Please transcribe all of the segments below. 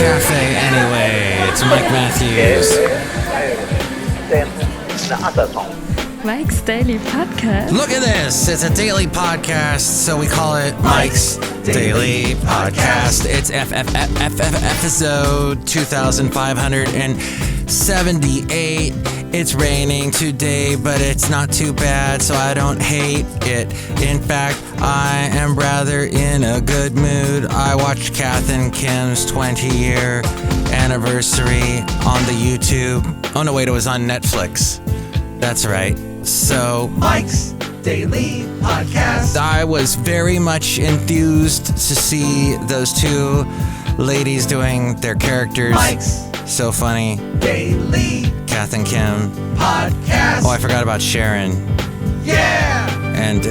Cafe Anyway. It's Mike Matthews. Mike's Daily Podcast. Look at this. It's a daily podcast, so we call it Mike's Daily Podcast. It's episode 2578. It's raining today, but it's not too bad, so I don't hate it. In fact, I am rather in a good mood. I watched Kath and Kim's 20-year anniversary on the YouTube. Oh, no, wait, it was on Netflix. That's right. So, Mike's Daily Podcast. I was very much enthused to see those two ladies doing their characters. Mike's so funny. Daily Kath and Kim Podcast. Oh, I forgot about Sharon. Yeah. And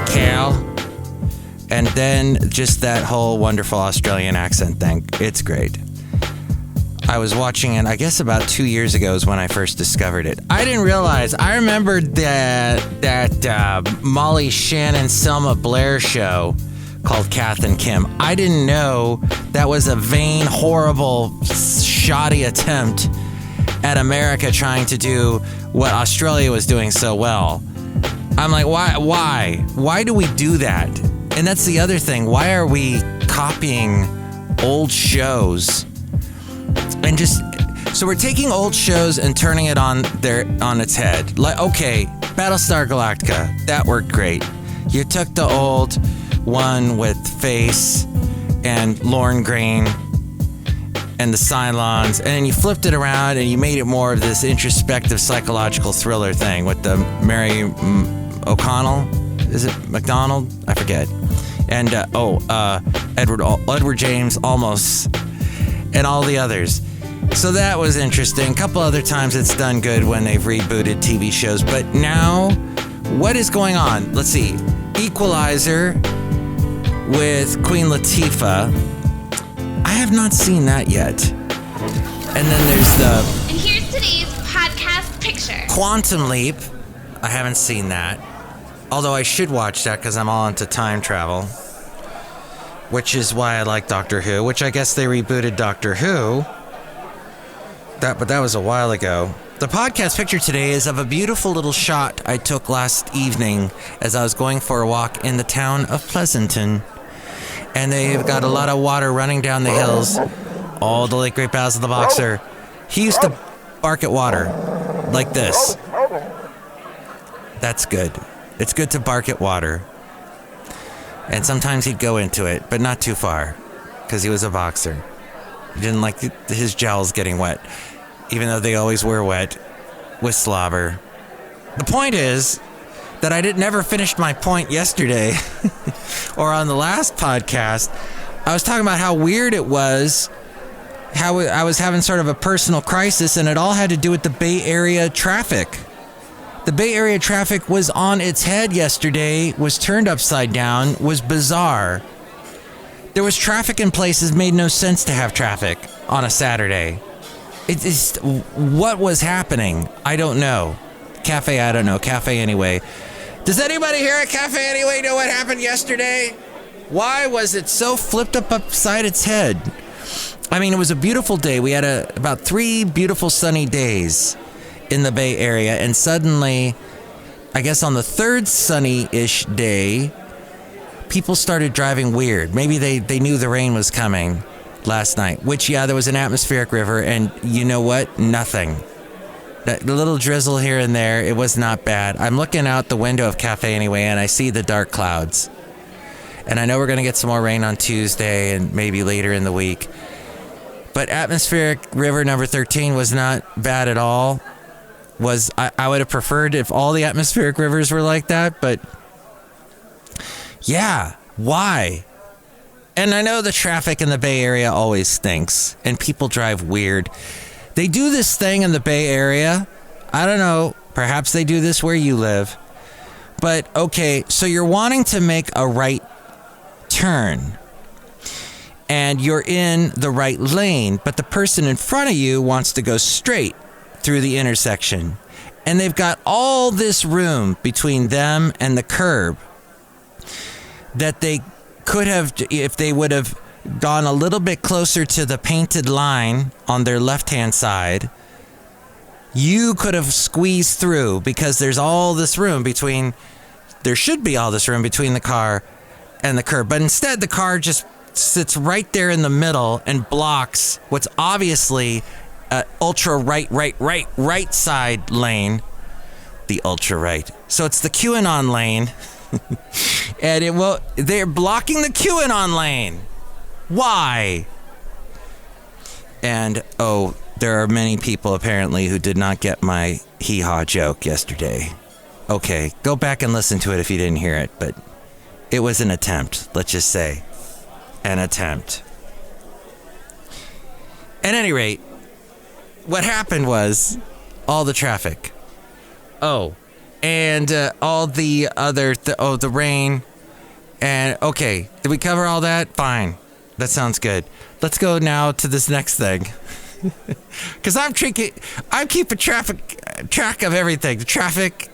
Cal. And then just that whole wonderful Australian accent thing. It's great. I was watching it, I guess about 2 years ago is when I first discovered it. I didn't realize, I remembered that Molly Shannon, Selma Blair show called Kath and Kim. I didn't know that was a vain, horrible, shoddy attempt at America trying to do what Australia was doing so well. I'm like, why do we do that? And that's the other thing. Why are we copying old shows? And so we're taking old shows and turning it on its head. Like, okay, Battlestar Galactica, that worked great. You took the old one with Face and Lorne Greene and the Cylons, and then you flipped it around and you made it more of this introspective psychological thriller thing with the Mary O'Connell. Is it McDonald? I forget. And Edward James Olmos and all the others. So that was interesting. A couple other times it's done good when they've rebooted TV shows. But now, what is going on? Let's see. Equalizer with Queen Latifah. I have not seen that yet. And then there's And here's today's podcast picture. Quantum Leap. I haven't seen that. Although I should watch that because I'm all into time travel. Which is why I like Doctor Who, which I guess they rebooted Doctor Who. But that was a while ago. The podcast picture today is of a beautiful little shot I took last evening as I was going for a walk in the town of Pleasanton. And they've got a lot of water running down the hills. Oh, the late great Basil the Boxer. He used to bark at water like this. That's good. It's good to bark at water. And sometimes he'd go into it, but not too far, because he was a boxer. He didn't like his jowls getting wet, even though they always were wet with slobber. The point is that I never finished my point yesterday, or on the last podcast. I was talking about how weird it was, how I was having sort of a personal crisis, and it all had to do with the Bay Area traffic. The Bay Area traffic was on its head yesterday, was turned upside down, was bizarre. There was traffic in places made no sense to have traffic on a Saturday. What was happening? I don't know. Cafe, I don't know. Cafe Anyway. Does anybody here at Cafe Anyway know what happened yesterday? Why was it so flipped upside its head? I mean, it was a beautiful day. We had about 3 beautiful sunny days in the Bay Area, and suddenly, I guess on the 3rd sunny-ish day, people started driving weird. Maybe they knew the rain was coming last night, which, yeah, there was an atmospheric river, and you know what? Nothing. The little drizzle here and there, it was not bad. I'm looking out the window of Cafe Anyway, and I see the dark clouds. And I know we're going to get some more rain on Tuesday and maybe later in the week. But atmospheric river number 13 was not bad at all. I would have preferred if all the atmospheric rivers were like that, but yeah, why? And I know the traffic in the Bay Area always stinks, and people drive weird. They do this thing in the Bay Area. I don't know, perhaps they do this where you live. But okay, so you're wanting to make a right turn, and you're in the right lane, but the person in front of you wants to go straight through the intersection, and they've got all this room between them and the curb that they could have, if they would have gone a little bit closer to the painted line on their left-hand side, you could have squeezed through because there's all this room between, there should be all this room between the car and the curb. But instead, the car just sits right there in the middle and blocks what's obviously an ultra right side lane. The ultra right. So it's the QAnon lane. And they're blocking the QAnon lane. Why? And, there are many people apparently who did not get my hee-haw joke yesterday. Okay, go back and listen to it if you didn't hear it, but it was an attempt, let's just say. An attempt. At any rate, what happened was all the traffic. And all the other, the rain. And, okay, did we cover all that? Fine. That sounds good. Let's go now to this next thing. Because I'm keeping track of everything. The traffic,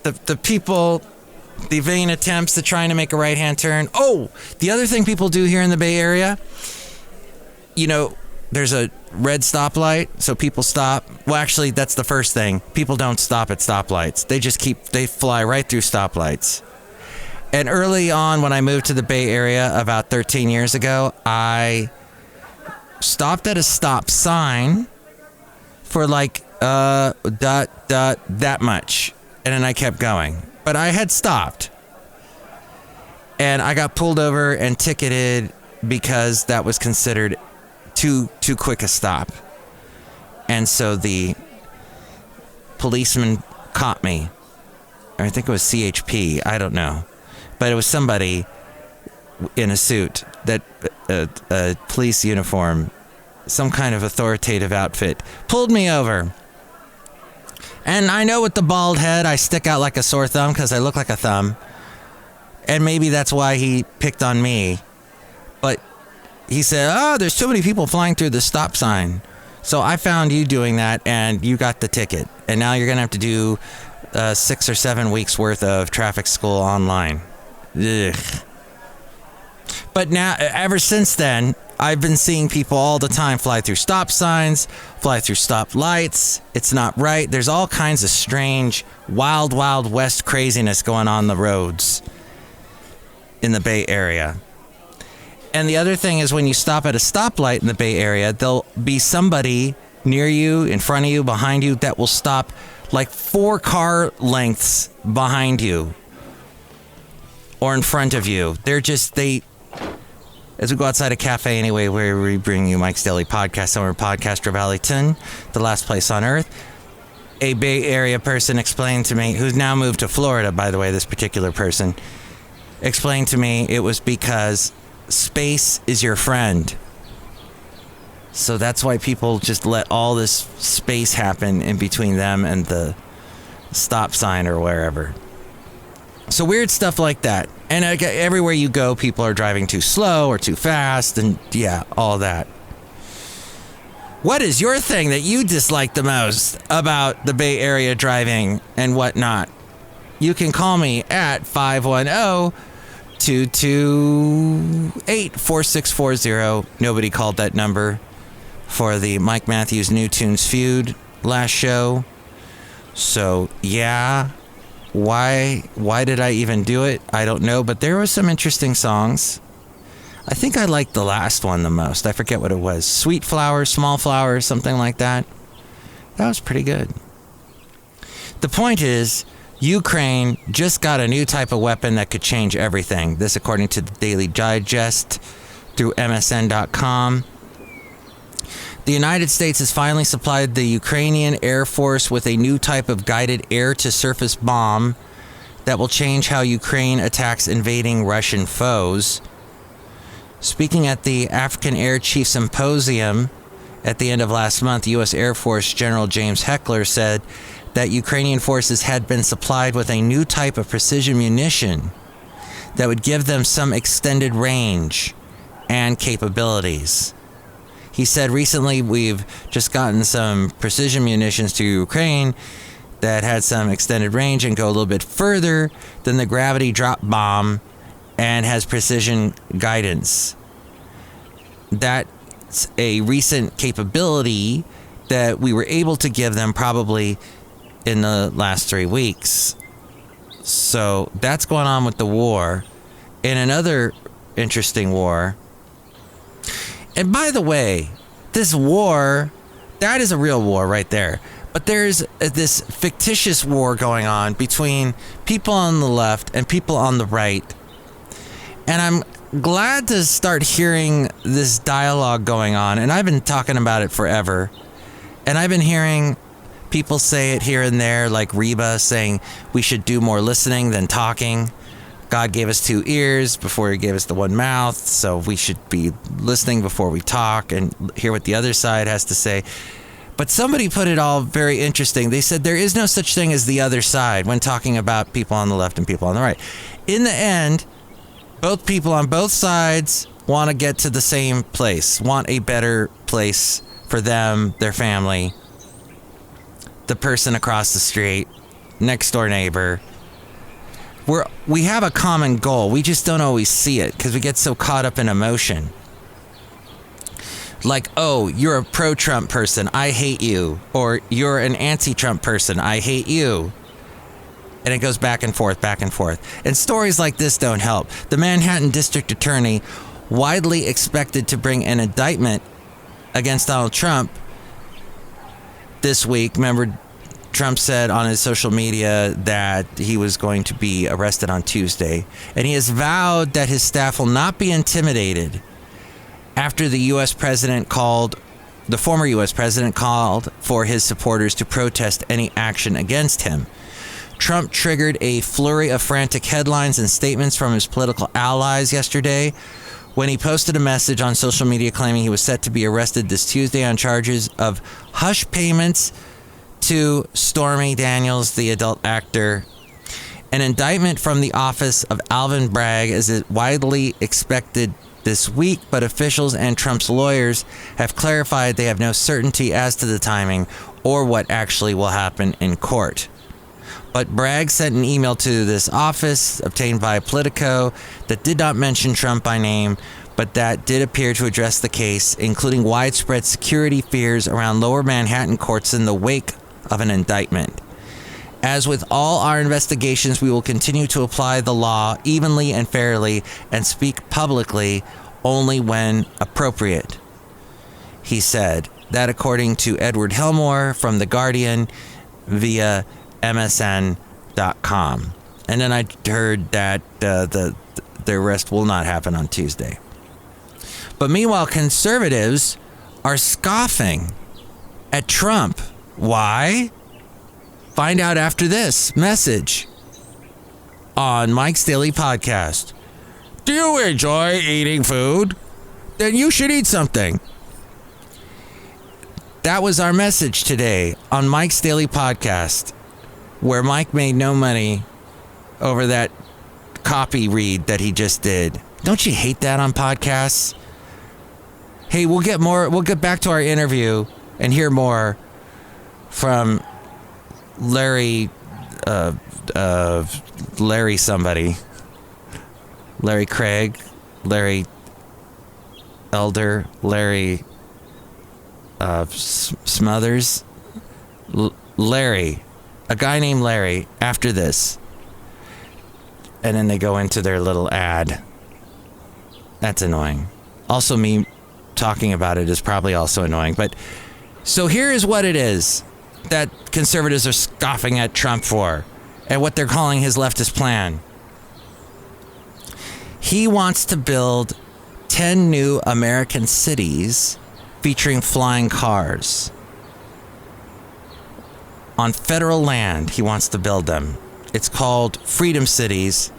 the people, the vain attempts at trying to make a right-hand turn. The other thing people do here in the Bay Area, there's a red stoplight, so people stop. Well, actually, that's the first thing. People don't stop at stoplights. They fly right through stoplights. And early on, when I moved to the Bay Area about 13 years ago, I stopped at a stop sign for that much. And then I kept going. But I had stopped. And I got pulled over and ticketed because that was considered too quick a stop. And so the policeman caught me. Or I think it was CHP. I don't know. But it was somebody in a suit, that a police uniform, some kind of authoritative outfit, pulled me over. And I know with the bald head, I stick out like a sore thumb because I look like a thumb. And maybe that's why he picked on me. But he said, there's too many people flying through the stop sign. So I found you doing that, and you got the ticket. And now you're going to have to do 6 or 7 weeks worth of traffic school online. Ugh. But now, ever since then, I've been seeing people all the time fly through stop signs, fly through stop lights. It's not right. There's all kinds of strange, wild west craziness going on the roads in the Bay Area. And the other thing is, when you stop at a stoplight in the Bay Area, there'll be somebody near you, in front of you, behind you, that will stop like 4 car lengths behind you or in front of you. As we go outside a cafe anyway, where we bring you Mike's Daily Podcast, somewhere podcaster Valentino, the last place on earth, a Bay Area person explained to me, who's now moved to Florida, by the way, this particular person, explained to me it was because space is your friend. So that's why people just let all this space happen in between them and the stop sign or wherever. So weird stuff like that. And everywhere you go, people are driving too slow or too fast, and yeah, all that. What is your thing that you dislike the most about the Bay Area driving and whatnot? You can call me at 510-228-4640. Nobody called that number for the Mike Matthews New Tunes feud last show. So, yeah. Why did I even do it? I don't know, but there were some interesting songs. I think I liked the last one the most. I forget what it was. Sweet Flower, Small Flower, something like that. That was pretty good. The point is, Ukraine just got a new type of weapon that could change everything. This according to the Daily Digest through MSN.com. The United States has finally supplied the Ukrainian Air Force with a new type of guided air-to-surface bomb that will change how Ukraine attacks invading Russian foes. Speaking at the African Air Chief Symposium at the end of last month, U.S. Air Force General James Heckler said that Ukrainian forces had been supplied with a new type of precision munition that would give them some extended range and capabilities. He said, recently we've just gotten some precision munitions to Ukraine that had some extended range and go a little bit further than the gravity drop bomb and has precision guidance. that's a recent capability that we were able to give them probably in the last 3 weeks. So that's going on with the war. In another interesting war, and by the way, this war, that is a real war right there. But there's this fictitious war going on between people on the left and people on the right. And I'm glad to start hearing this dialogue going on. And I've been talking about it forever. And I've been hearing people say it here and there, like Reba saying we should do more listening than talking. God gave us 2 ears before he gave us the 1 mouth, so we should be listening before we talk and hear what the other side has to say. But somebody put it all very interesting. They said there is no such thing as the other side when talking about people on the left and people on the right. In the end, both people on both sides want to get to the same place, want a better place for them, their family, the person across the street, next door neighbor. We have a common goal. We just don't always see it because we get so caught up in emotion. Like, oh, you're a pro-Trump person, I hate you. Or you're an anti-Trump person, I hate you. And it goes back and forth, back and forth. And stories like this don't help. The Manhattan District Attorney, widely expected to bring an indictment against Donald Trump this week. Remember, Trump said on his social media that he was going to be arrested on Tuesday, and he has vowed that his staff will not be intimidated after the former U.S. president called for his supporters to protest any action against him. Trump triggered a flurry of frantic headlines and statements from his political allies yesterday when he posted a message on social media claiming he was set to be arrested this Tuesday on charges of hush payments to Stormy Daniels, the adult actor. An indictment from the office of Alvin Bragg is widely expected this week, but officials and Trump's lawyers have clarified they have no certainty as to the timing or what actually will happen in court. But Bragg sent an email to this office obtained by Politico that did not mention Trump by name, but that did appear to address the case, including widespread security fears around lower Manhattan courts in the wake of an indictment. As with all our investigations, we will continue to apply the law evenly and fairly and speak publicly only when appropriate, he said. That according to Edward Helmore from The Guardian via MSN.com. And then I heard that the arrest will not happen on Tuesday. But meanwhile, conservatives are scoffing at Trump. Why? Find out after this message on Mike's Daily Podcast. Do you enjoy eating food? Then you should eat something. That was our message today on Mike's Daily Podcast, where Mike made no money over that copy read that he just did. Don't you hate that on podcasts? Hey, we'll get back to our interview and hear more from Larry somebody. Larry Craig, Larry Elder, Larry Smothers, Larry, a guy named Larry, after this. And then they go into their little ad. That's annoying. Also, me talking about it is probably also annoying. But so here is what it is that conservatives are scoffing at Trump for, and what they're calling his leftist plan. He wants to build 10 new American cities featuring flying cars. On federal land, he wants to build them. It's called Freedom Cities.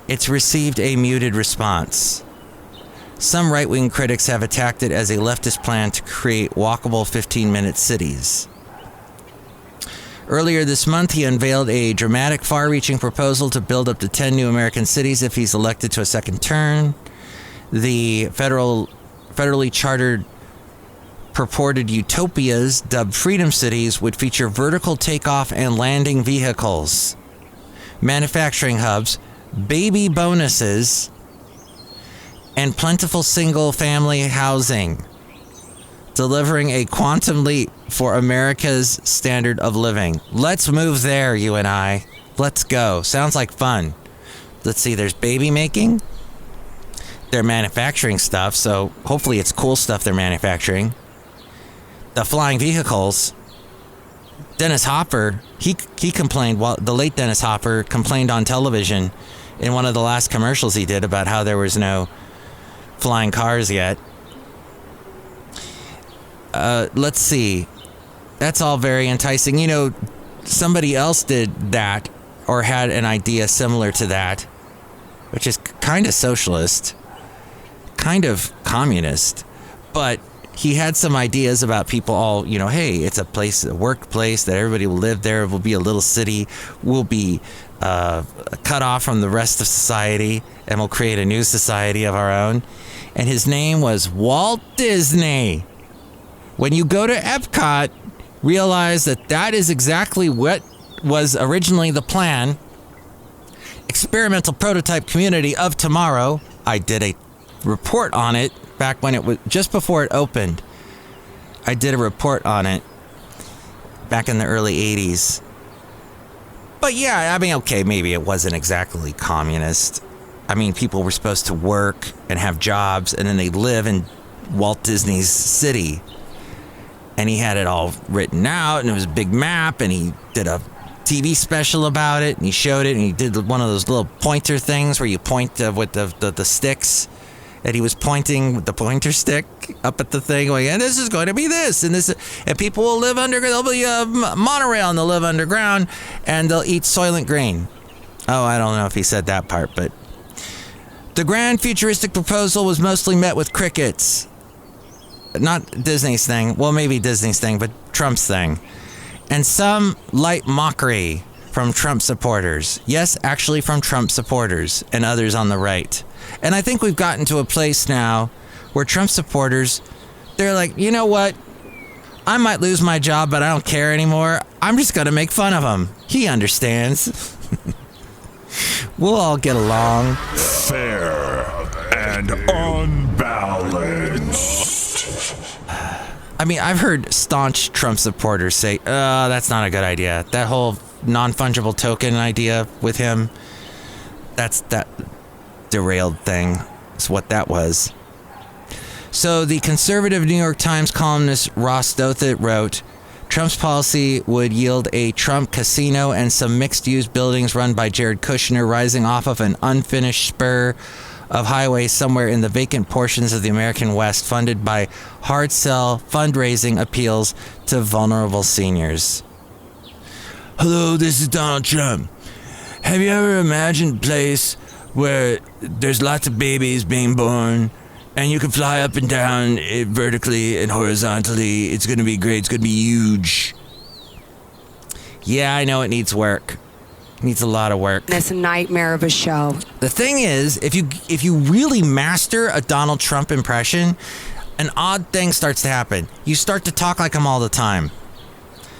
It's received a muted response. Some right-wing critics have attacked it as a leftist plan to create walkable 15-minute cities. Earlier this month, he unveiled a dramatic, far-reaching proposal to build up to 10 new American cities if he's elected to a second term. The federally chartered purported utopias, dubbed Freedom Cities, would feature vertical takeoff and landing vehicles, manufacturing hubs, baby bonuses, and plentiful single-family housing, delivering a quantum leap for America's standard of living. Let's move there, you and I. Let's go. Sounds like fun. Let's see, there's baby making. They're manufacturing stuff, so hopefully it's cool stuff they're manufacturing. The flying vehicles. Dennis Hopper, he complained, the late Dennis Hopper complained on television in one of the last commercials he did about how there was no flying cars yet. Let's see. That's all very enticing. You know, somebody else did that or had an idea similar to that, which is kind of socialist, kind of communist, but he had some ideas about people all, you know, hey, it's a place, a workplace that everybody will live there. It will be a little city. We'll be cut off from the rest of society, and we'll create a new society of our own. And his name was Walt Disney. When you go to Epcot, realize that that is exactly what was originally the plan. Experimental prototype community of tomorrow. I did a report on it back when it was just before it opened. I did a report on it back in the early 80s. But yeah, I mean, okay, maybe it wasn't exactly communist. I mean, people were supposed to work and have jobs, and then they live in Walt Disney's city. And he had it all written out, and it was a big map, and he did a TV special about it, and he showed it, and he did one of those little pointer things where you point with the sticks, and he was pointing with the pointer stick up at the thing, going, and this is going to be this, and this, and people will live underground. There'll be a monorail, and they'll live underground, and they'll eat Soylent Green. Oh, I don't know if he said that part, but the grand futuristic proposal was mostly met with crickets. Not Disney's thing. Well, maybe Disney's thing, but Trump's thing. And some light mockery from Trump supporters. Yes, actually from Trump supporters and others on the right. And I think we've gotten to a place now where Trump supporters, they're like, you know what? I might lose my job, but I don't care anymore. I'm just going to make fun of him. He understands. We'll all get along. Fair and unbalanced. I mean, I've heard staunch Trump supporters say, that's not a good idea. That whole non-fungible token idea with him, that derailed thing is what that was. So the conservative New York Times columnist Ross Douthat wrote, Trump's policy would yield a Trump casino and some mixed-use buildings run by Jared Kushner rising off of an unfinished spur of highway somewhere in the vacant portions of the American West, funded by hard sell fundraising appeals to vulnerable seniors. Hello, this is Donald Trump. Have you ever imagined a place where there's lots of babies being born and you can fly up and down it vertically and horizontally? It's going to be great. It's going to be huge. Yeah, I know it needs work. Needs a lot of work. It's a nightmare of a show. The thing is, if you really master a Donald Trump impression, an odd thing starts to happen. You start to talk like him all the time.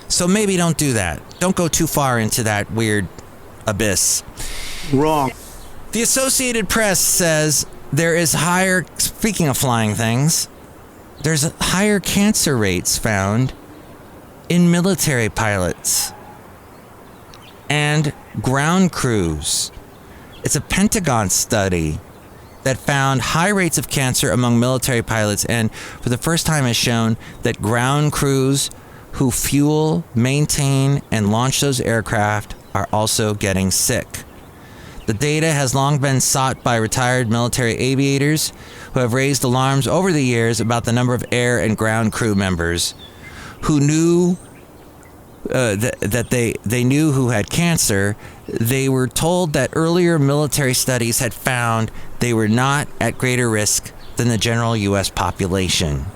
So maybe don't do that. Don't go too far into that weird abyss. Wrong. The Associated Press says there is higher, speaking of flying things, there's higher cancer rates found in military pilots and ground crews. It's a Pentagon study that found high rates of cancer among military pilots, and for the first time has shown that ground crews who fuel, maintain, and launch those aircraft are also getting sick. The data has long been sought by retired military aviators who have raised alarms over the years about the number of air and ground crew members who knew that they knew who had cancer. They were told that earlier military studies had found they were not at greater risk than the general U.S. population.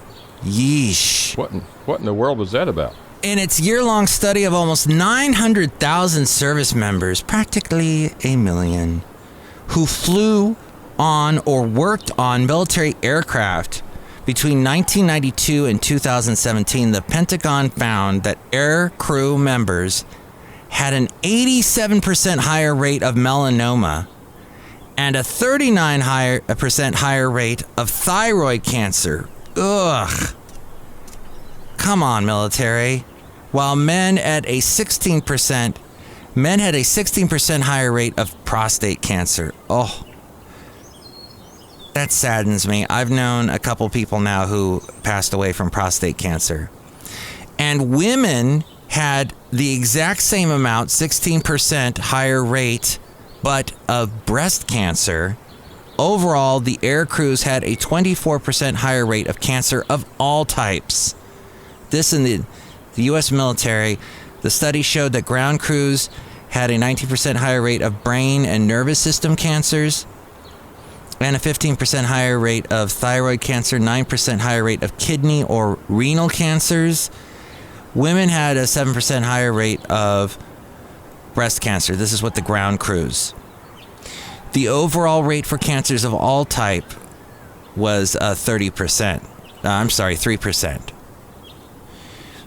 Yeesh. What in the world was that about? In its year-long study of almost 900,000 service members, practically a million, who flew on or worked on military aircraft between 1992 and 2017, the Pentagon found that air crew members had an 87% higher rate of melanoma and a 39% higher rate of thyroid cancer. Ugh. Come on, military. While men had a 16% higher rate of prostate cancer. Oh, that saddens me. I've known a couple people now who passed away from prostate cancer. And women had the exact same amount, 16% higher rate, but of breast cancer. Overall, the air crews had a 24% higher rate of cancer of all types. This in the U.S. military, the study showed that ground crews had a 19% higher rate of brain and nervous system cancers, and a 15% higher rate of thyroid cancer, 9% higher rate of kidney or renal cancers. Women had a 7% higher rate of breast cancer. This is what the ground crews. The overall rate for cancers of all type was 3%.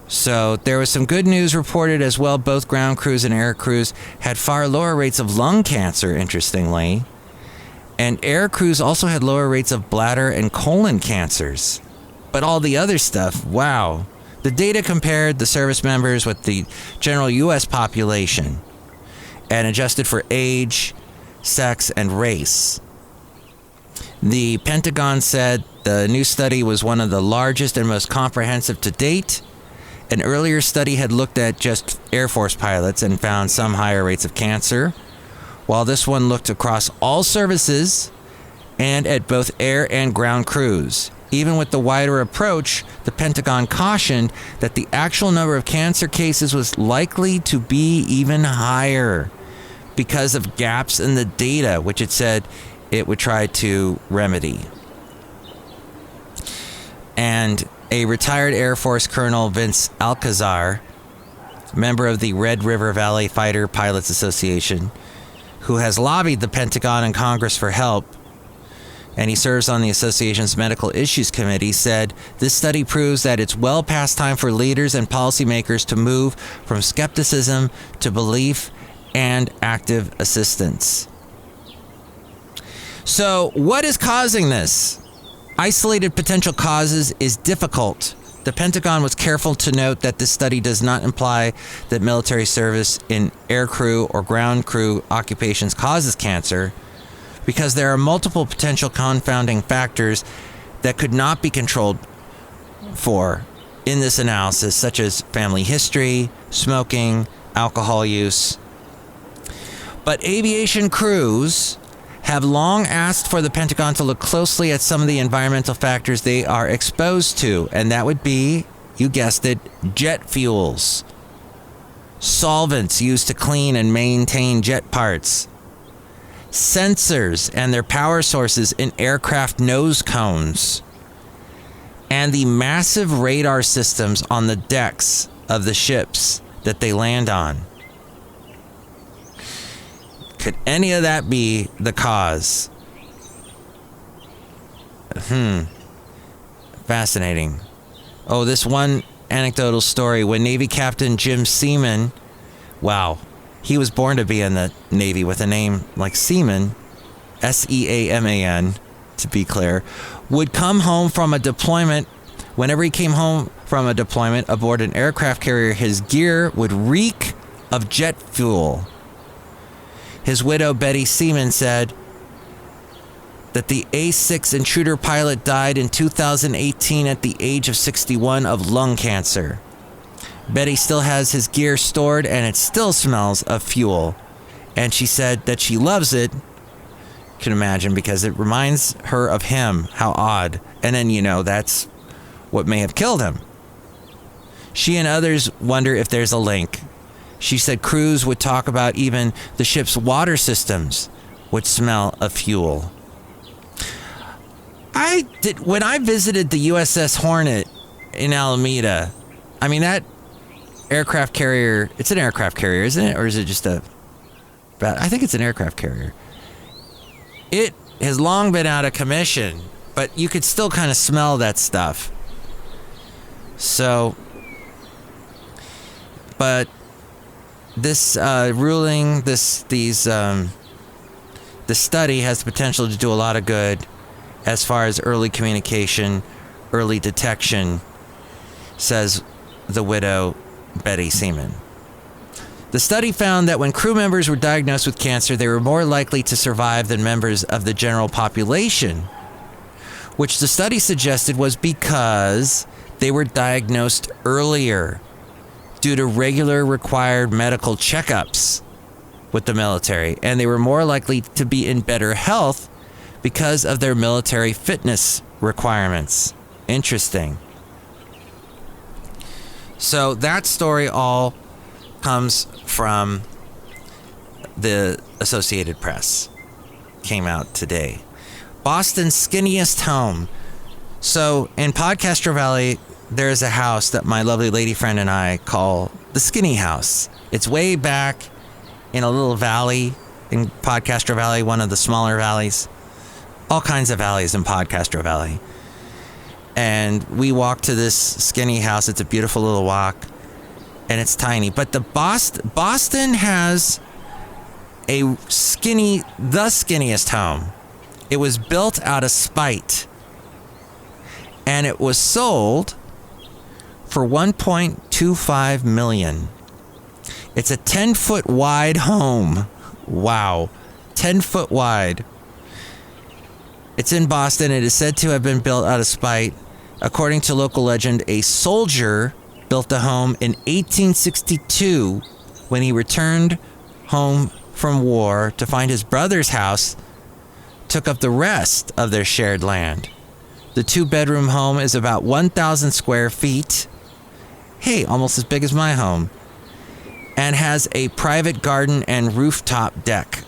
So there was some good news reported as well. Both ground crews and air crews had far lower rates of lung cancer, interestingly. And air crews also had lower rates of bladder and colon cancers. But all the other stuff, wow. The data compared the service members with the general U.S. population and adjusted for age, sex, and race. The Pentagon said the new study was one of the largest and most comprehensive to date. An earlier study had looked at just Air Force pilots and found some higher rates of cancer, while this one looked across all services and at both air and ground crews. Even with the wider approach, the Pentagon cautioned that the actual number of cancer cases was likely to be even higher because of gaps in the data, which it said it would try to remedy. And a retired Air Force Colonel, Vince Alcazar, member of the Red River Valley Fighter Pilots Association, who has lobbied the Pentagon and Congress for help, and he serves on the association's Medical Issues Committee, said this study proves that it's well past time for leaders and policymakers to move from skepticism to belief and active assistance. So, what is causing this? Isolated potential causes is difficult. The Pentagon was careful to note that this study does not imply that military service in air crew or ground crew occupations causes cancer, because there are multiple potential confounding factors that could not be controlled for in this analysis, such as family history, smoking, alcohol use. But aviation crews have long asked for the Pentagon to look closely at some of the environmental factors they are exposed to, and that would be, you guessed it, jet fuels, solvents used to clean and maintain jet parts, sensors and their power sources in aircraft nose cones, and the massive radar systems on the decks of the ships that they land on. Could any of that be the cause? Fascinating. Oh, this one anecdotal story. When Navy Captain Jim Seaman, wow, he was born to be in the Navy with a name like Seaman, S-E-A-M-A-N, to be clear, would come home from a deployment. Whenever he came home from a deployment aboard an aircraft carrier, his gear would reek of jet fuel. His widow, Betty Seaman, said that the A-6 intruder pilot died in 2018 at the age of 61 of lung cancer. Betty still has his gear stored, and it still smells of fuel. And she said that she loves it, you can imagine, because it reminds her of him. How odd. And then, that's what may have killed him. She and others wonder if there's a link. She said crews would talk about even the ship's water systems would smell of fuel. When I visited the USS Hornet in Alameda, that aircraft carrier, it's an aircraft carrier, isn't it? Or is it just I think it's an aircraft carrier. It has long been out of commission, but you could still kind of smell that stuff. So, but this ruling, these The study has the potential to do a lot of good as far as early communication, early detection, says the widow, Betty Seaman. The study found that when crew members were diagnosed with cancer, they were more likely to survive than members of the general population, which the study suggested was because they were diagnosed earlier due to regular required medical checkups with the military, and they were more likely to be in better health because of their military fitness requirements. Interesting. So that story all comes from the Associated Press. Came out today. Boston's skinniest home. So in Podcaster Valley, there is a house that my lovely lady friend and I call the Skinny House. It's way back in a little valley in Podcaster Valley, one of the smaller valleys. All kinds of valleys in Podcaster Valley. And we walk to this skinny house. It's a beautiful little walk. And it's tiny. But the Boston has the skinniest home. It was built out of spite. And it was sold for $1.25 million. It's a 10-foot wide home. Wow. 10 foot wide. It's in Boston. It is said to have been built out of spite. According to local legend, a soldier built the home in 1862 when he returned home from war to find his brother's house took up the rest of their shared land. The 2-bedroom home is about 1,000 square feet. Hey, almost as big as my home. And has a private garden and rooftop deck.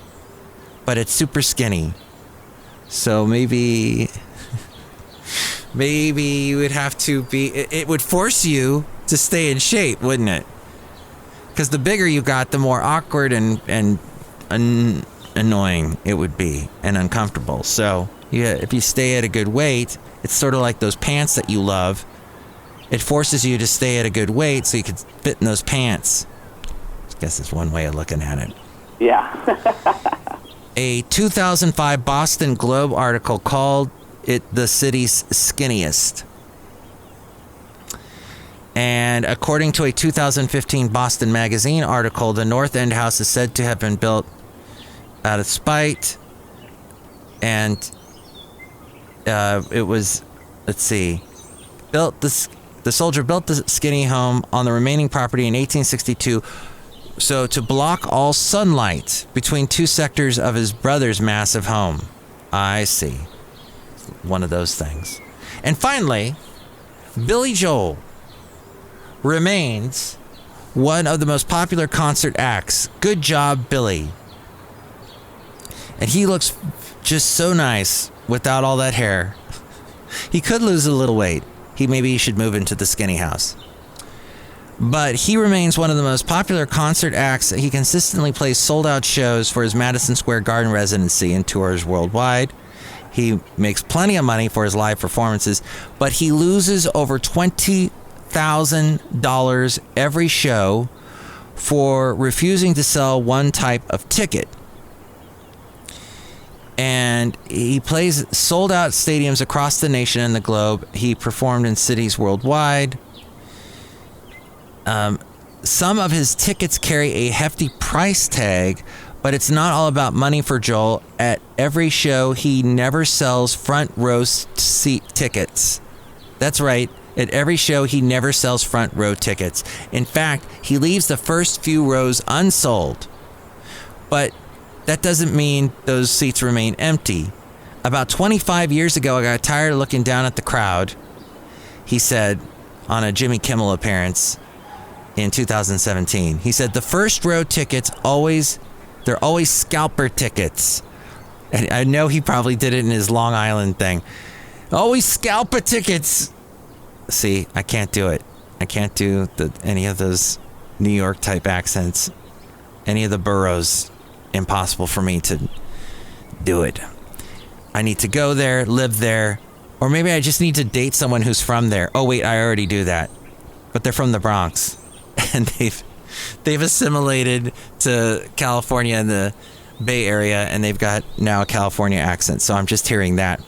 But it's super skinny. So maybe you would have to be... It would force you to stay in shape, wouldn't it? Because the bigger you got, the more awkward and annoying it would be. And uncomfortable. So yeah, if you stay at a good weight, it's sort of like those pants that you love. It forces you to stay at a good weight so you can fit in those pants. I guess it's one way of looking at it. Yeah. A 2005 Boston Globe article called it the city's skinniest. And according to a 2015 Boston Magazine article, the North End house is said to have been built out of spite. And it was, let's see, the soldier built the skinny home on the remaining property in 1862, so to block all sunlight between two sectors of his brother's massive home. I see. One of those things. And finally, Billy Joel remains one of the most popular concert acts. Good job, Billy. And he looks just so nice without all that hair. He could lose a little weight. Maybe he should move into the skinny house. But he remains one of the most popular concert acts. He consistently plays sold-out shows for his Madison Square Garden residency and tours worldwide. He makes plenty of money for his live performances, but he loses over $20,000 every show for refusing to sell one type of ticket. And he plays sold-out stadiums across the nation and the globe. He performed in cities worldwide. Some of his tickets carry a hefty price tag, but it's not all about money for Joel. At every show, he never sells front row seat tickets. That's right. At every show, he never sells front row tickets. In fact, he leaves the first few rows unsold. But that doesn't mean those seats remain empty. About 25 years ago, I got tired of looking down at the crowd, he said on a Jimmy Kimmel appearance in 2017. He said the first row tickets they're always scalper tickets. And I know he probably did it in his Long Island thing. Always scalper tickets. See, I can't do it. I can't do any of those New York type accents. Any of the boroughs. Impossible for me to do it. I need to go there, live there, or maybe I just need to date someone who's from there. Oh wait, I already do that. But they're from the Bronx. And they've assimilated to California and the Bay Area, and they've got now a California accent, so I'm just hearing that.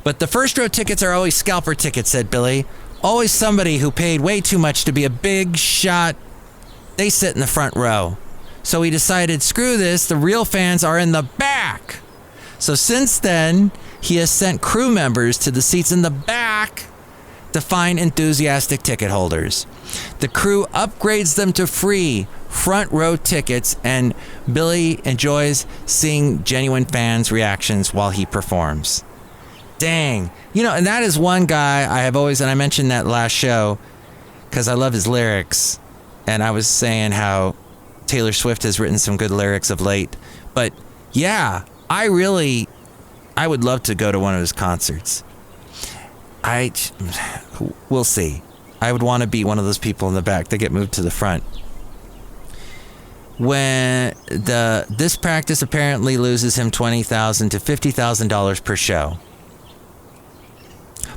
But the first row tickets are always scalper tickets, said Billy. Always somebody who paid way too much to be a big shot. They sit in the front row. So he decided, screw this, the real fans are in the back. So since then, he has sent crew members to the seats in the back to find enthusiastic ticket holders. The crew upgrades them to free front row tickets, and Billy enjoys seeing genuine fans' reactions while he performs. Dang. You know, and that is one guy I have always, and I mentioned that last show because I love his lyrics, and I was saying how Taylor Swift has written some good lyrics of late. But yeah, I would love to go to one of his concerts. We'll see. I would want to be one of those people in the back that get moved to the front. When this practice apparently loses him $20,000 to $50,000 per show.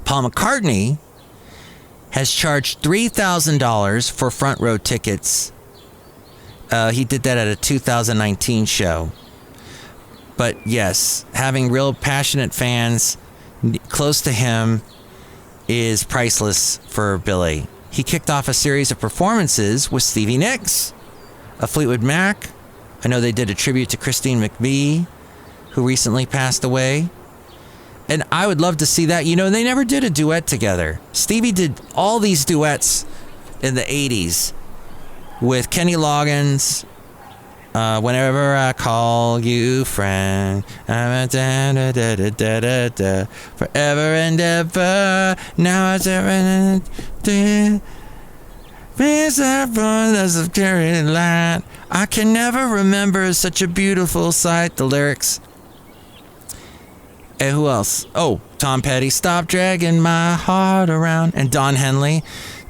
Paul McCartney has charged $3,000 for front row tickets. He did that at a 2019 show. But yes, having real passionate fans close to him is priceless for Billy. He kicked off a series of performances with Stevie Nicks, a Fleetwood Mac. I know they did a tribute to Christine McVie, who recently passed away. And I would love to see that. You know, they never did a duet together. Stevie did all these duets in the 80s with Kenny Loggins. Whenever I call you friend, I'm a da-da-da-da-da-da, forever and ever. Now it's ever I can never remember such a beautiful sight. The lyrics. And who else? Oh, Tom Petty, stop dragging my heart around. And Don Henley,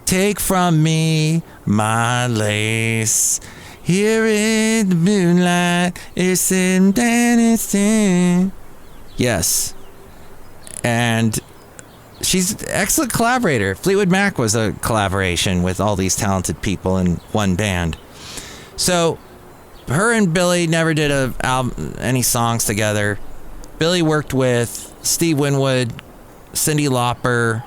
take from me my lace. Here in the moonlight, it's in dancing. Yes. And she's an excellent collaborator. Fleetwood Mac was a collaboration with all these talented people in one band. So, her and Billy never did any songs together. Billy worked with Steve Winwood, Cyndi Lauper,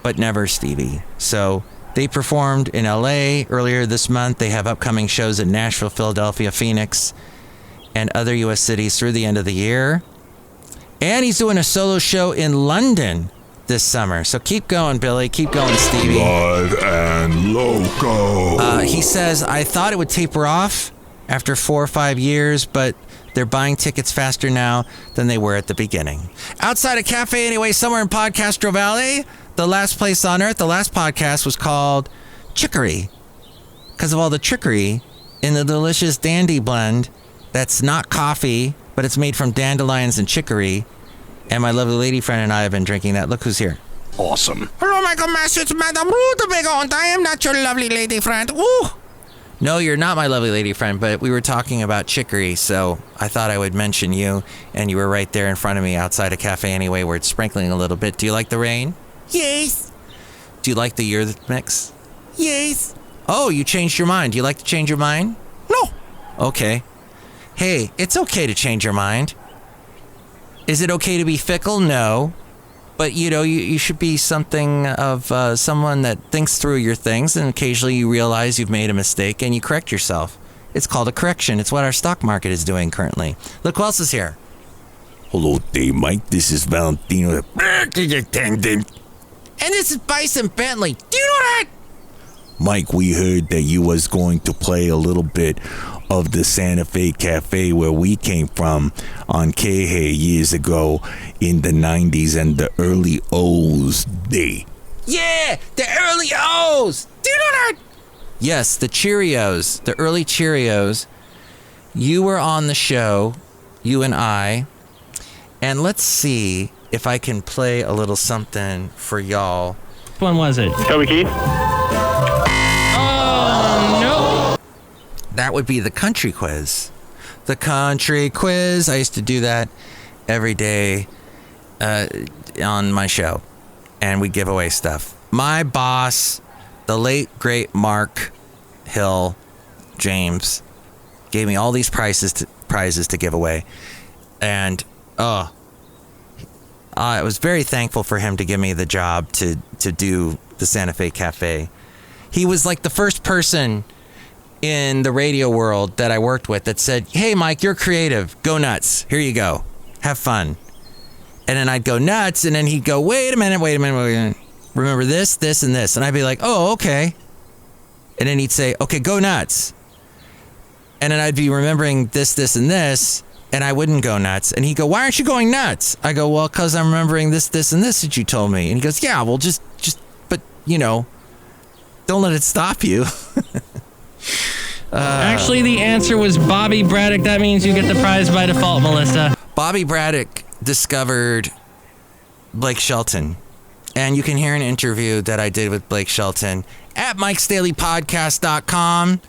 but never Stevie. So they performed in LA earlier this month. They have upcoming shows in Nashville, Philadelphia, Phoenix, and other U.S. cities through the end of the year. And he's doing a solo show in London this summer. So keep going, Billy. Keep going, Stevie. Live and loco. He says, I thought it would taper off after 4 or 5 years, but they're buying tickets faster now than they were at the beginning. Outside a cafe anyway, somewhere in Podcastro Valley, the last place on earth, the last podcast was called Chicory, because of all the trickery in the delicious dandy blend that's not coffee, but it's made from dandelions and chicory. And my lovely lady friend and I have been drinking that. Look who's here. Awesome. Hello, Michael Master. It's Madame Rootabega, and I am not your lovely lady friend. Ooh. No, you're not my lovely lady friend, but we were talking about chicory, so I thought I would mention you, and you were right there in front of me outside a cafe anyway where it's sprinkling a little bit. Do you like the rain? Yes. Do you like the year mix? Yes. Oh, you changed your mind. Do you like to change your mind? No. Okay. Hey, it's okay to change your mind. Is it okay to be fickle? No. But, you know, you should be something of someone that thinks through your things, and occasionally you realize you've made a mistake and you correct yourself. It's called a correction. It's what our stock market is doing currently. Look who else is here. Hello there, Mike. This is Valentino, the attendant. And this is Bison Bentley. Do you know that? Mike, we heard that you was going to play a little bit of the Santa Fe Cafe where we came from on Kehe years ago in the 90s and the early O's day. Yeah, the early O's. Do you know that? Yes, the Cheerios, the early Cheerios. You were on the show, you and I, and let's see if I can play a little something for y'all. Which one was it? Toby Keith? Oh, no. That would be the country quiz. The country quiz. I used to do that every day on my show, and we'd give away stuff. My boss, the late, great Mark Hill James, gave me all these prizes prizes to give away. And I was very thankful for him to give me the job to do the Santa Fe Cafe. He was like the first person in the radio world that I worked with that said, "Hey, Mike, you're creative. Go nuts. Here you go. Have fun." And then I'd go nuts, and then he'd go, wait a minute. Remember this, this, and this. And I'd be like, oh, okay. And then he'd say, okay, go nuts. And then I'd be remembering this, this, and this, and I wouldn't go nuts. And he'd go, why aren't you going nuts? I go, well, because I'm remembering this, this, and this that you told me. And he goes, yeah, well, just, but, don't let it stop you. Actually, the answer was Bobby Braddock. That means you get the prize by default, Melissa. Bobby Braddock discovered Blake Shelton. And you can hear an interview that I did with Blake Shelton at mikesdailypodcast.com.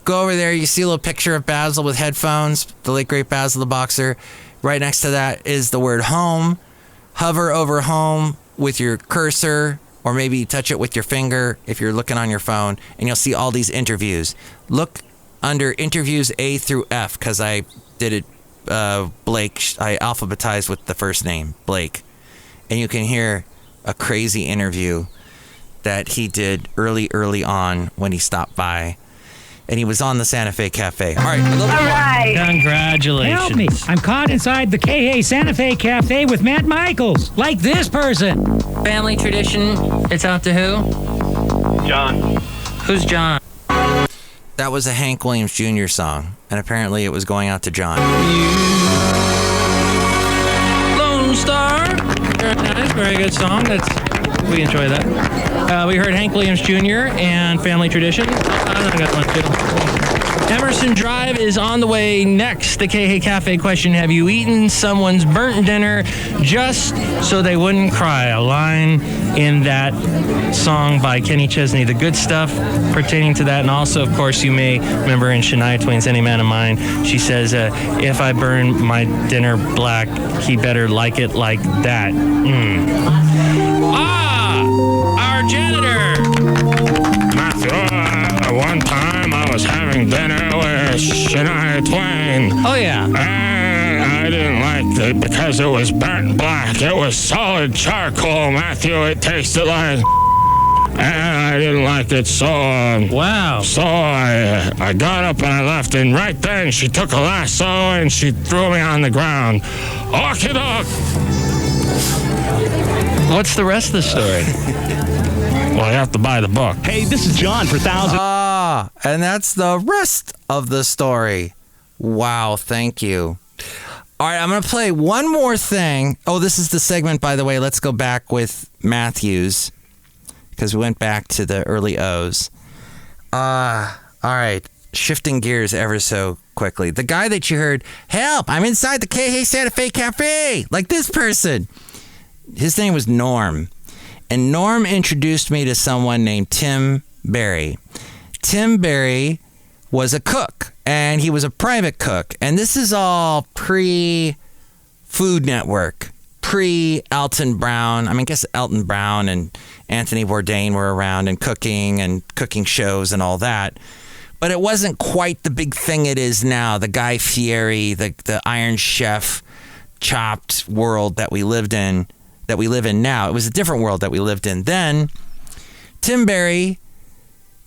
Go over there. You see a little picture of Basil with headphones, the late great Basil the boxer. Right next to that is the word home. Hover over home with your cursor, or maybe touch it with your finger if you're looking on your phone, and you'll see all these interviews. Look under interviews A through F, because I did it, Blake, I alphabetized with the first name, Blake. And you can hear a crazy interview that he did early on when he stopped by. And he was on the Santa Fe Cafe. All right, a little bit more. Right. Congratulations. Help me. I'm caught inside the KA Santa Fe Cafe with Matt Michaels. Like this person. Family tradition. It's out to who? John. Who's John? That was a Hank Williams Jr. song. And apparently it was going out to John. Lone Star. Very nice. Very good song. We enjoy that. We heard Hank Williams Jr. and Family Tradition. I got one too. Emerson Drive is on the way next. The KH Cafe question: have you eaten someone's burnt dinner just so they wouldn't cry? A line in that song by Kenny Chesney. The good stuff pertaining to that. And also, of course, you may remember in Shania Twain's Any Man of Mine, she says, if I burn my dinner black, he better like it like that. Our janitor. Matthew, one time I was having dinner with Shania Twain. Oh, yeah. And I didn't like it because it was burnt black. It was solid charcoal, Matthew. It tasted like... And I didn't like it, so... wow. So I got up and I left, and right then she took a lasso and she threw me on the ground. Okey-doke! What's the rest of the story? Well, you have to buy the book. Hey, this is John for 1,000. And that's the rest of the story. Wow, thank you. All right, I'm going to play one more thing. Oh, this is the segment, by the way. Let's go back with Matthews, because we went back to the early O's. All right, shifting gears ever so quickly. The guy that you heard, help, I'm inside the KH Santa Fe Cafe, like this person. His name was Norm. And Norm introduced me to someone named Tim Berry. Tim Berry was a cook, and he was a private cook. And this is all pre-Food Network, pre-Alton Brown. I guess Elton Brown and Anthony Bourdain were around and cooking shows and all that. But it wasn't quite the big thing it is now. The Guy Fieri, the Iron Chef, chopped world that we live in now. It was a different world that we lived in then. Tim Berry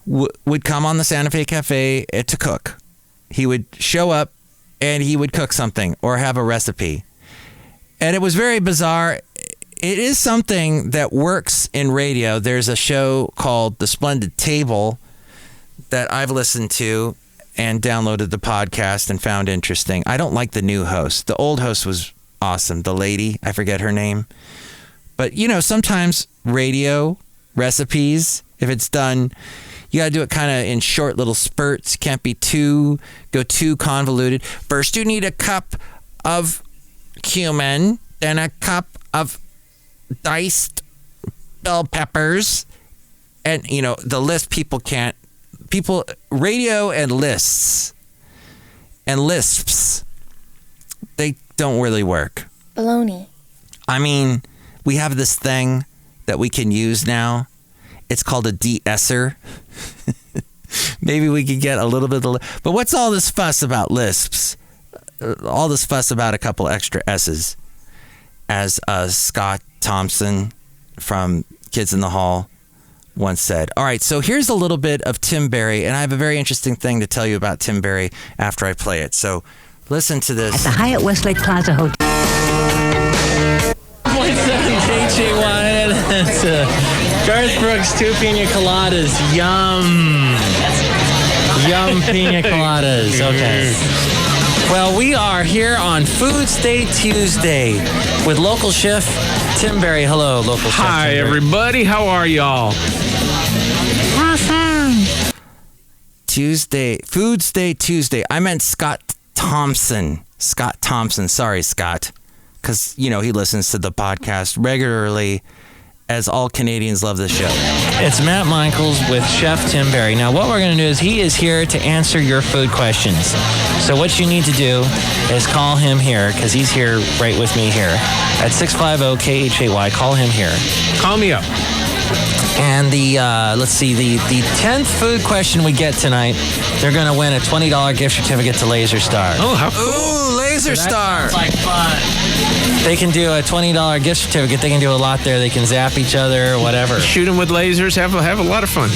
would come on the Santa Fe Cafe to cook. He would show up and he would cook something or have a recipe. And it was very bizarre. It is something that works in radio. There's a show called The Splendid Table that I've listened to and downloaded the podcast and found interesting. I don't like the new host. The old host was awesome. The lady, I forget her name. But, sometimes radio recipes, if it's done, you got to do it kind of in short little spurts. Can't be too convoluted. First, you need a cup of cumin, then a cup of diced bell peppers. And, the list radio and lists and lisps, they don't really work. Baloney. We have this thing that we can use now. It's called a de-esser. Maybe we could get a little bit of... But what's all this fuss about lisps? all this fuss about a couple extra S's, as Scott Thompson from Kids in the Hall once said. All right, so here's a little bit of Tim Berry, and I have a very interesting thing to tell you about Tim Berry after I play it. So listen to this. At the Hyatt Westlake Plaza Hotel. 0.7 KJY. That's Garth Brooks 2 pina coladas. Yum. Yum pina coladas. Okay. Well, we are here on Foods Day Tuesday with local chef Tim Berry. Hello, local chef. Hi, everybody. How are y'all? Tuesday, Foods Day Tuesday. I meant Scott Thompson. Scott Thompson. Sorry, Scott. Because, he listens to the podcast regularly, as all Canadians love the show. It's Matt Michaels with Chef Tim Berry. Now, what we're going to do is he is here to answer your food questions. So what you need to do is call him here, because he's here right with me here at 650-KHAY. Call him here. Call me up. And the 10th food question we get tonight, they're going to win a $20 gift certificate to Laser Star. Oh, how cool. Ooh, Laser Star. Sounds like fun. They can do a $20 gift certificate. They can do a lot there. They can zap each other, whatever. Shoot them with lasers. Have a lot of fun.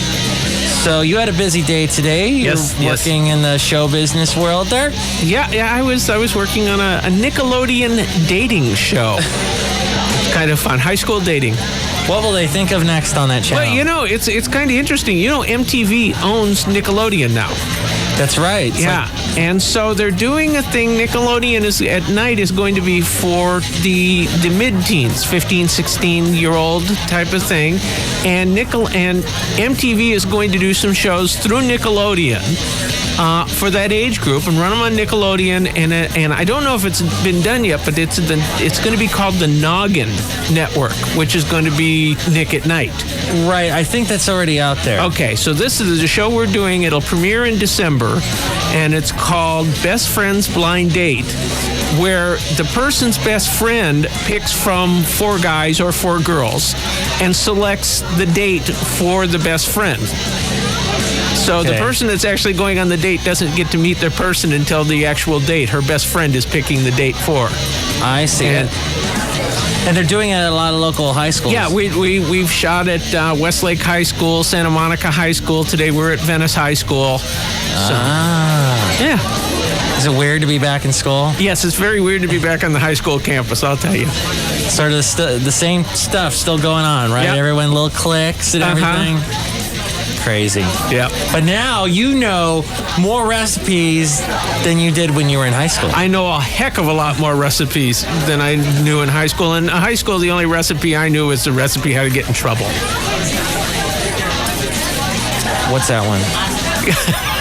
So you had a busy day today. You're working in the show business world there? Yeah. I was working on a Nickelodeon dating show. It's kind of fun. High school dating. What will they think of next on that channel? Well, it's kind of interesting. MTV owns Nickelodeon now. That's right. Yeah. And so they're doing a thing. Nickelodeon at night is going to be for the mid-teens, 15, 16-year-old type of thing. And MTV is going to do some shows through Nickelodeon for that age group and run them on Nickelodeon. And I don't know if it's been done yet, but it's going to be called the Noggin Network, which is going to be Nick at Night. Right. I think that's already out there. Okay. So this is the show we're doing. It'll premiere in December, and it's called Best Friend's Blind Date, where the person's best friend picks from 4 guys or 4 girls and selects the date for the best friend. So the person that's actually going on the date doesn't get to meet their person until the actual date. Her best friend is picking the date for. I see. And they're doing it at a lot of local high schools. Yeah, we've shot at Westlake High School, Santa Monica High School. Today we're at Venice High School. So, yeah. Is it weird to be back in school? Yes, it's very weird to be back on the high school campus, I'll tell you. Sort of the same stuff still going on, right? Yep. Everyone, little cliques and everything. Crazy. Yeah. But now you know more recipes than you did when you were in high school. I know a heck of a lot more recipes than I knew in high school. In high school, the only recipe I knew was the recipe how to get in trouble. What's that one?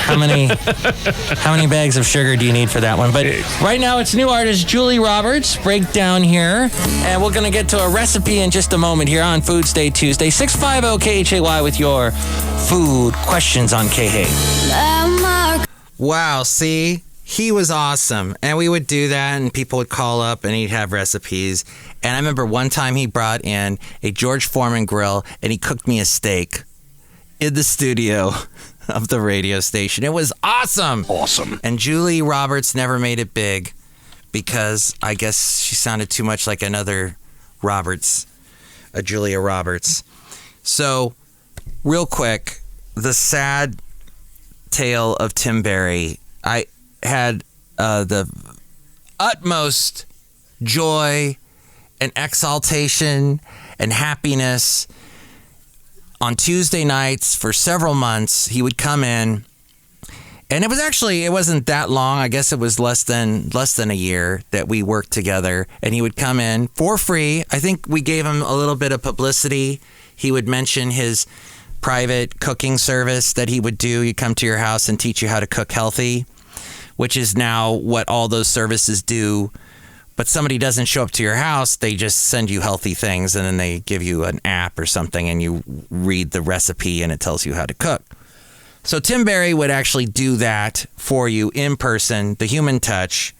How many bags of sugar do you need for that one? But right now it's new artist Julie Roberts breakdown here, and we're gonna get to a recipe in just a moment here on Foods Day Tuesday. 650-KHAY with your food questions on KHAY. Wow, see? He was awesome. And we would do that, and people would call up, and he'd have recipes. And I remember one time he brought in a George Foreman grill, and he cooked me a steak in the studio of the radio station. It was awesome. Awesome. And Julie Roberts never made it big because I guess she sounded too much like another Roberts, a Julia Roberts. So, real quick, the sad tale of Tim Berry. I had the utmost joy and exaltation and happiness on Tuesday nights for several months. He would come in, and it wasn't that long. I guess it was less than a year that we worked together, and he would come in for free. I think we gave him a little bit of publicity. He would mention his private cooking service that he would do. He'd come to your house and teach you how to cook healthy, which is now what all those services do. But somebody doesn't show up to your house, they just send you healthy things, and then they give you an app or something, and you read the recipe, and it tells you how to cook. So Tim Berry would actually do that for you in person, the human touch,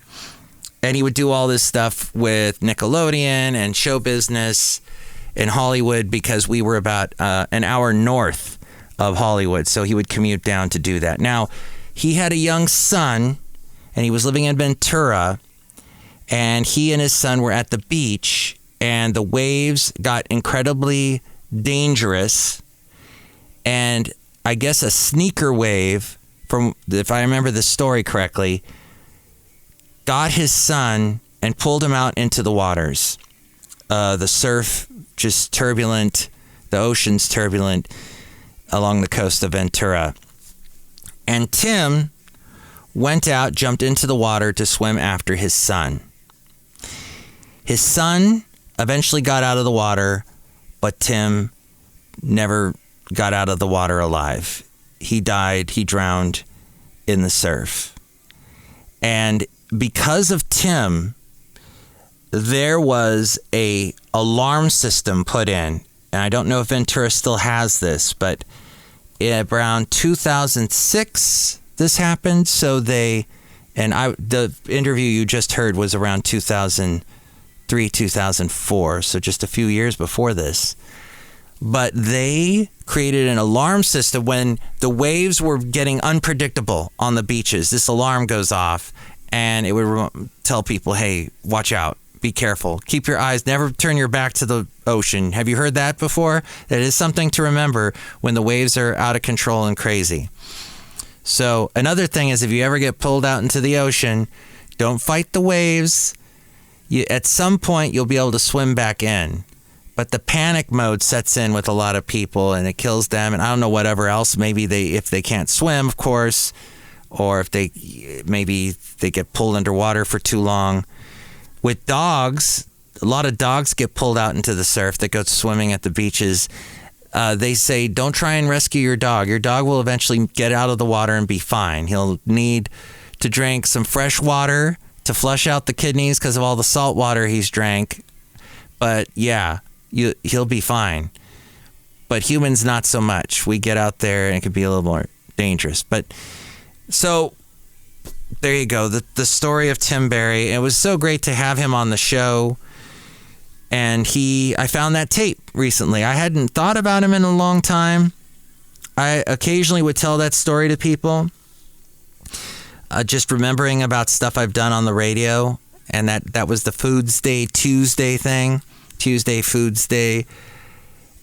and he would do all this stuff with Nickelodeon and show business in Hollywood because we were about an hour north of Hollywood, so he would commute down to do that. Now, he had a young son, and he was living in Ventura, and he and his son were at the beach, and the waves got incredibly dangerous, and I guess a sneaker wave, from if I remember the story correctly, got his son and pulled him out into the waters. The surf just turbulent, the ocean's turbulent along the coast of Ventura. And Tim went out, jumped into the water to swim after his son. His son eventually got out of the water, but Tim never got out of the water alive. He died, he drowned in the surf. And because of Tim, there was a alarm system put in. And I don't know if Ventura still has this, but around 2006 this happened. So the interview you just heard was around 2003, 2004, so just a few years before this. But they created an alarm system when the waves were getting unpredictable on the beaches. This alarm goes off, and it would tell people, hey, watch out, be careful, keep your eyes, never turn your back to the ocean. Have you heard that before? That is something to remember when the waves are out of control and crazy. So another thing is, if you ever get pulled out into the ocean, don't fight the waves. At some point, you'll be able to swim back in. But the panic mode sets in with a lot of people, and it kills them. And I don't know whatever else. Maybe if they can't swim, of course, or if they get pulled underwater for too long. With dogs, a lot of dogs get pulled out into the surf that go swimming at the beaches. They say, don't try and rescue your dog. Your dog will eventually get out of the water and be fine. He'll need to drink some fresh water to flush out the kidneys because of all the salt water he's drank. But yeah, he'll be fine. But humans, not so much. We get out there and it can be a little more dangerous. But so there you go. The story of Tim Barry. It was so great to have him on the show. And I found that tape recently. I hadn't thought about him in a long time. I occasionally would tell that story to people. Just remembering about stuff I've done on the radio. And that was the Foods Day Tuesday thing. Tuesday Foods Day.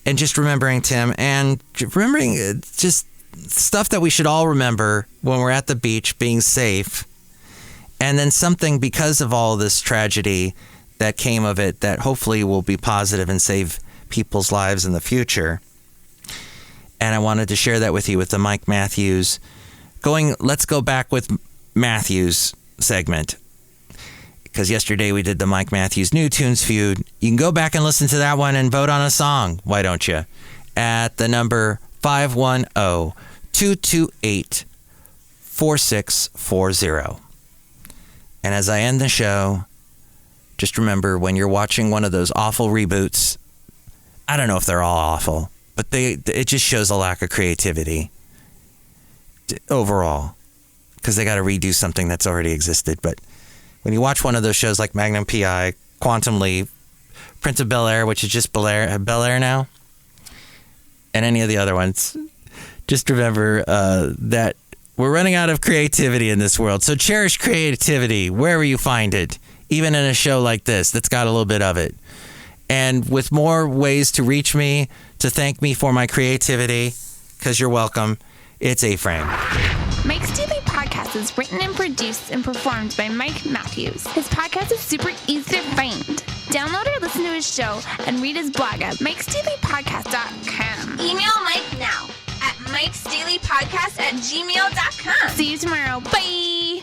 And just remembering Tim. And remembering just stuff that we should all remember when we're at the beach, being safe. And then something, because of all this tragedy that came of it, that hopefully will be positive and save people's lives in the future. And I wanted to share that with you with the Mike Matthews. Let's go back with Matthews segment. Because yesterday we did the Mike Matthews New Tunes feud. You can go back and listen to that one and vote on a song. Why don't you? At the number 510-228-4640. And as I end the show, just remember, when you're watching one of those awful reboots, I don't know if they're all awful, but it just shows a lack of creativity overall, because they got to redo something that's already existed. But when you watch one of those shows like Magnum P.I., Quantum Leap, Prince of Bel-Air, which is just Bel-Air now, and any of the other ones, just remember that we're running out of creativity in this world. So cherish creativity wherever you find it, even in a show like this that's got a little bit of it. And with more ways to reach me, to thank me for my creativity, because you're welcome, it's A-Frame. Mike's Daily Podcast is written and produced and performed by Mike Matthews. His podcast is super easy to find. Download or listen to his show and read his blog at mikesdailypodcast.com. Email Mike now at mikesdailypodcast@gmail.com. See you tomorrow. Bye!